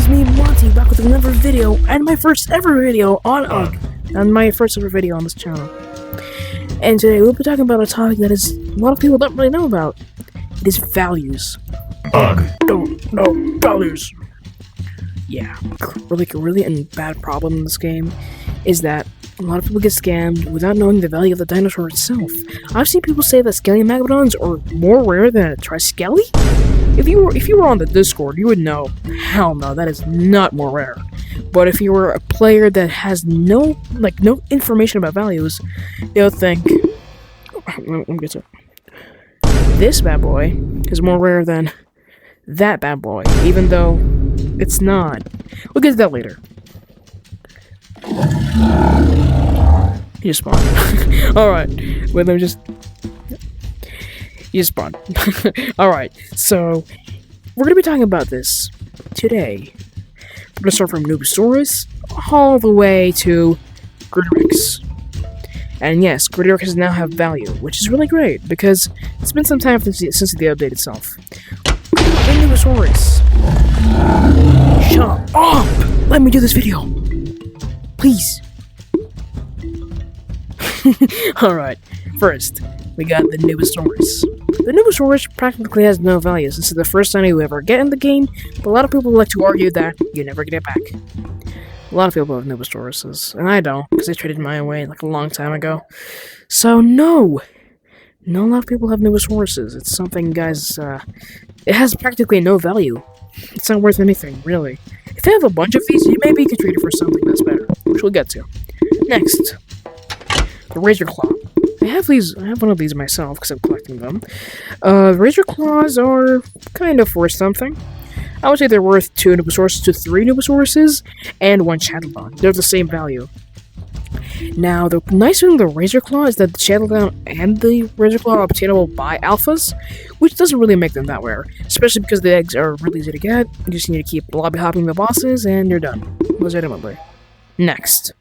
is me, Monty, back with another video, and my first ever video on this channel. And today we'll be talking about a topic that a lot of people don't really know about. It is values. Don't know values. Yeah, really bad problem in this game is that a lot of people get scammed without knowing the value of the dinosaur itself. I've seen people say that scaly megalodons are more rare than a triskelly. If you were on the Discord, you would know. Hell no, that is not more rare. But if you were a player that has no information about values, you'll think, let me get to it. This bad boy is more rare than that bad boy, even though it's not. We'll get to that later. You spawned. Alright. Wait, let me just... You spawned. Alright, so... We're gonna be talking about this today. We're gonna start from Nubosaurus all the way to Gridorix. And yes, Gridorix now have value, which is really great, because it's been some time since the update itself. Nubosaurus! Shut up! Let me do this video! Please! Alright, first, we got the Nubosaurus. The Nubosaurus practically has no value since it's the first time you ever get in the game, but a lot of people like to argue that you never get it back. A lot of people have Nubosauruses, and I don't, because I traded mine away like a long time ago. So no! Not a lot of people have Nubosauruses. It's something, guys, it has practically no value. It's not worth anything, really. If they have a bunch of these, you maybe could trade it for something that's better, which we'll get to. Next, the Razor Claw. I have one of these myself because I'm collecting them. Razor Claws are kind of worth something. I would say they're worth 2 Nubosauruses to 3 Nubosauruses and 1 Chatodon. They're the same value. Now, the nice thing with the Razor Claw is that the Chatodon and the Razor Claw are obtainable by alphas, which doesn't really make them that rare, especially because the eggs are really easy to get. You just need to keep lobby hopping the bosses, and you're done. Legitimately. Next,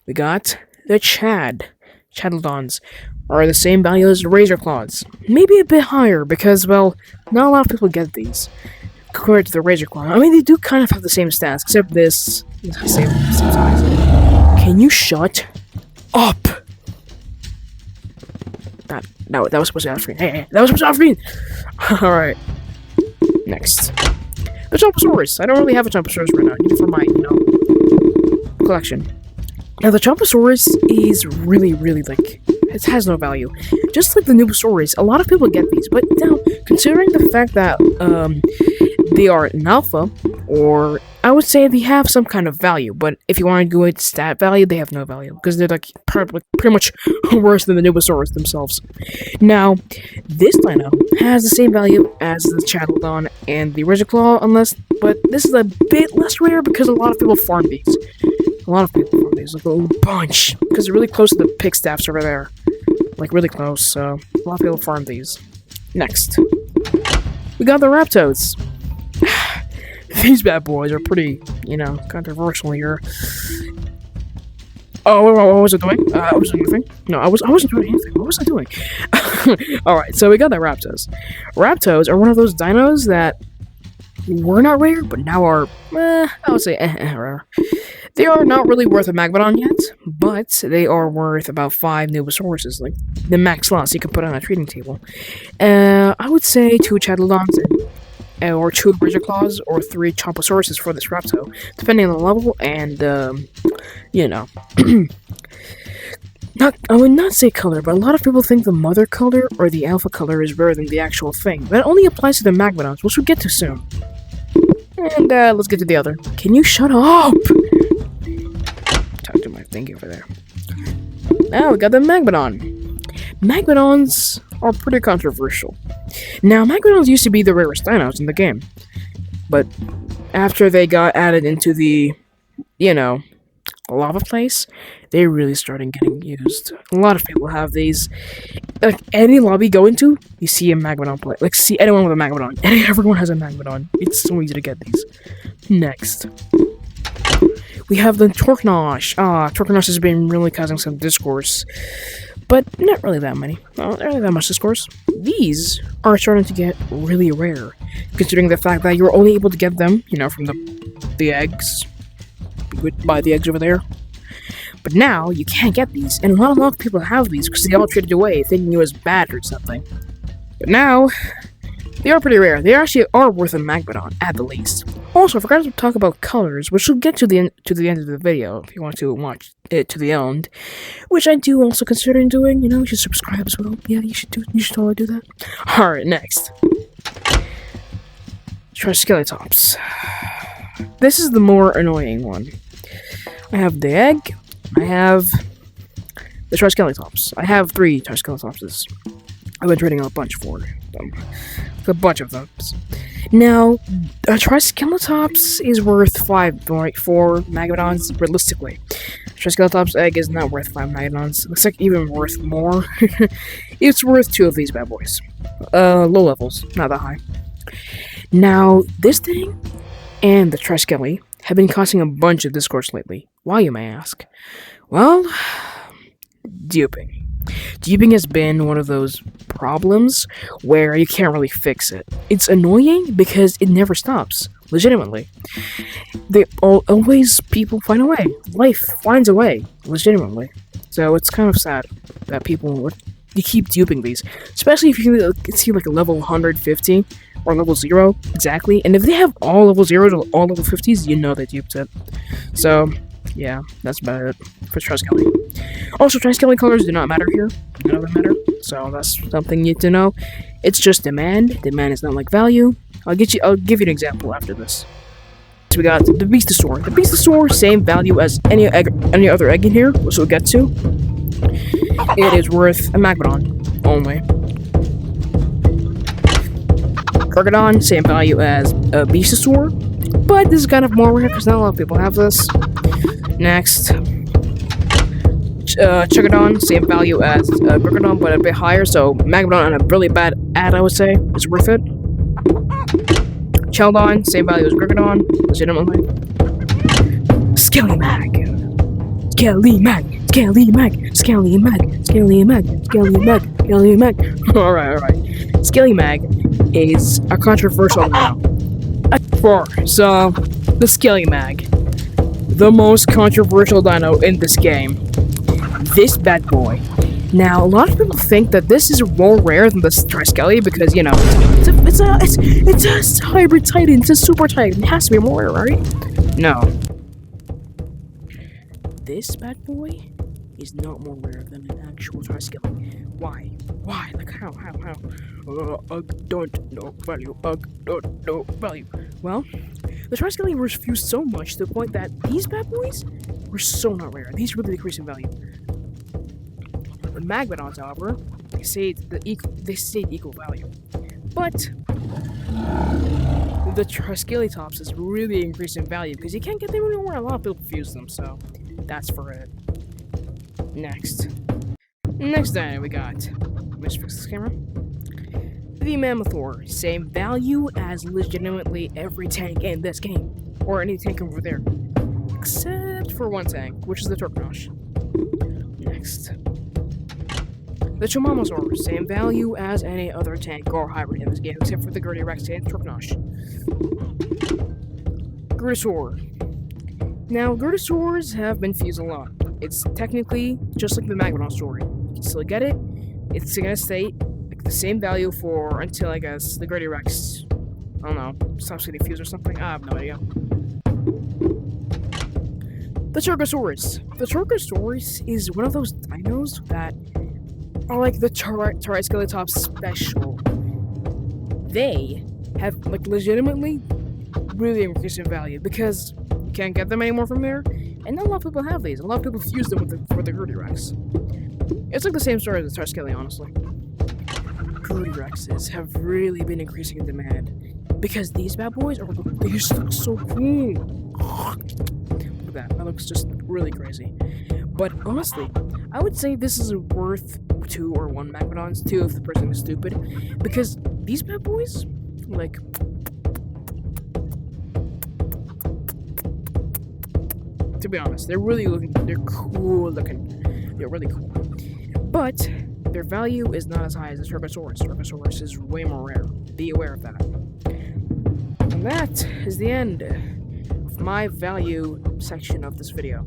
we got the Chatodons are the same value as the Razor Claws. Maybe a bit higher, because, well, not a lot of people get these. Compared to the Razor Claw. I mean, they do kind of have the same stats, except this is the same size. Can you shut up? That was supposed to be off screen. Hey, that was supposed to be off screen! Alright. Next. The Chomposaurus. I don't really have a Chomposaurus right now, even for my, collection. Now, the Chomposaurus is really, it has no value. Just like the Nubosaurus, a lot of people get these, but now, considering the fact that, they are an alpha, or I would say they have some kind of value, but if you want to go with stat value, they have no value, because they're like pretty much worse than the Nubosaurus themselves. Now, this dino has the same value as the Chatodon and the Razor Claw, but this is a bit less rare because a lot of people farm these. A lot of people farm these, like a bunch, because they're really close to the pig staffs over there. Like, really close, so a lot of people farm these. Next, we got the Raptodes. These bad boys are pretty, controversial here. Oh, what was I doing? I wasn't doing anything. No, I wasn't doing anything. What was I doing? Alright, so we got the Raptodes. Raptodes are one of those dinos that were not rare, but now are, I would say, rare. They are not really worth a Megalodon yet, but they are worth about 5 Nubosauruses, like the max loss you can put on a trading table. I would say 2 Chatodons or 2 Razor Claws, or 3 Chomposauruses for this Rapto, depending on the level, and, I would not say color, but a lot of people think the mother color, or the alpha color, is rarer than the actual thing. That only applies to the Megalodons, which we'll get to soon. And, let's get to the other. Can you shut up? Talk to my thingy over there. Now we got the Megalodon. Megalodons are pretty controversial. Now, Megalodons used to be the rarest dinos in the game, but after they got added into the, lava place, they really started getting used. A lot of people have these. Like, any lobby you go into, you see a Megalodon play. Like, see anyone with a Megalodon. Everyone has a Megalodon. It's so easy to get these. Next, we have the Torknosh. Torknosh has been really causing some discourse. but not really that many. Not really that much discourse. These are starting to get really rare, considering the fact that you're only able to get them, from the eggs. You would buy the eggs over there. But now, you can't get these, and a lot of people have these because they all traded away, thinking it was bad or something. But now, they are pretty rare. They actually are worth a Magmadon, at the least. Also, I forgot to talk about colors, which we'll get to the end of the video, if you want to watch it to the end. Which I do also consider doing, you should subscribe as well. Yeah, you should totally do that. Alright, next. Triskeleatops. This is the more annoying one. I have the egg. I have the Triskeleatops. I have 3 Triskeleatopses. I've been trading a bunch for them. A bunch of those. Now, a Triskeleatops is worth 4 Magmadons, realistically. Triskeleatops egg is not worth 5 Magmadons. Looks like even worth more. It's worth 2 of these bad boys. Low levels, not that high. Now, this thing and the Triskele have been causing a bunch of discourse lately. Why, you may ask? Well, duping. Duping has been one of those problems where you can't really fix it. It's annoying because it never stops, legitimately. People find a way. Life finds a way, legitimately. So it's kind of sad that you keep duping these, especially if you see like a level 150 or level 0 exactly, and if they have all level 0 to all level 50s, you know they duped it. So yeah, that's about it for Triskele. Also, Triskele colors do not matter here. None of them matter. So that's something you need to know. It's just demand. Demand is not like value. I'll give you an example after this. So we got the Beastosaur. The Beastosaur, same value as any other egg in here, which we'll get to. It is worth a Magmadon only. Gargadon, same value as a Beastosaur, but this is kind of more rare because not a lot of people have this. Next, Chugadon, same value as Gargadon, but a bit higher, so Magmadon and a really bad ad, I would say, is worth it. Cheldon, same value as Gargadon, legitimately. Skelly-Mag! Alright. Skelly-Mag is a controversial now. So, the Skelly-Mag. The most controversial dino in this game. This bad boy. Now, a lot of people think that this is more rare than the Triskele because, it's a hybrid titan, it's a super titan. It has to be more rare, right? No. This bad boy is not more rare than an actual Triskele. Why? Like, how? Don't know value. Don't know value. Well, the Triskele were fused so much to the point that these bad boys were so not rare. These really decrease in value. The Magmadons, however, they stayed equal value. But the Triskeleatops is really increasing value because you can't get them anymore. A lot of people fuse them, so that's for it. Next dino we got. Let's fix this camera. The Mammothor, same value as legitimately every tank in this game, or any tank over there, except for one tank, which is the Turknosh. Next. The Chomamosaur, same value as any other tank or hybrid in this game, except for the Gertie Rex and Turknosh. Gertosaur. Now, Gertosaurs have been fused a lot. It's technically just like the Magmadon story. You can still get it. It's gonna stay like the same value until, I guess, the Gertie Rex, I don't know, stops getting fused or something. I have no idea. The Turkosaurus. The Turkosaurus is one of those dinos that are like the Triskeleatops special. They have, like, legitimately really increasing value because you can't get them anymore from there, and not a lot of people have these. A lot of people fuse them with the Gertie Rex. It's like the same story as the Triskele, honestly. Gertie Rexes have really been increasing in demand because these bad boys they just look so cool. Look at that. That looks just really crazy. But honestly, I would say this is worth 2 or 1 Magmadons, 2 if the person is stupid, because these bad boys, like, to be honest, they're cool looking. They're really cool. but their value is not as high as the Turbosaurus. Turbosaurus is way more rare. Be aware of that. And that is the end of my value section of this video.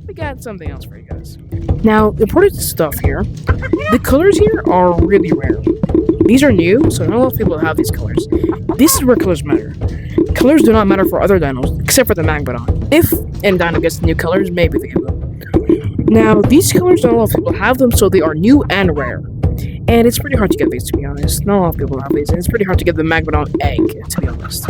I got something else for you guys. Now, important stuff here. The colors here are really rare. These are new, so not a lot of people have these colors. This is where colors matter. Colors do not matter for other dinos, except for the Megalodon. If any dino gets new colors, maybe they give them. Now, these colors, not a lot of people have them, so they are new and rare. And it's pretty hard to get these, to be honest. Not a lot of people have these, and it's pretty hard to get the Megalodon egg, to be honest.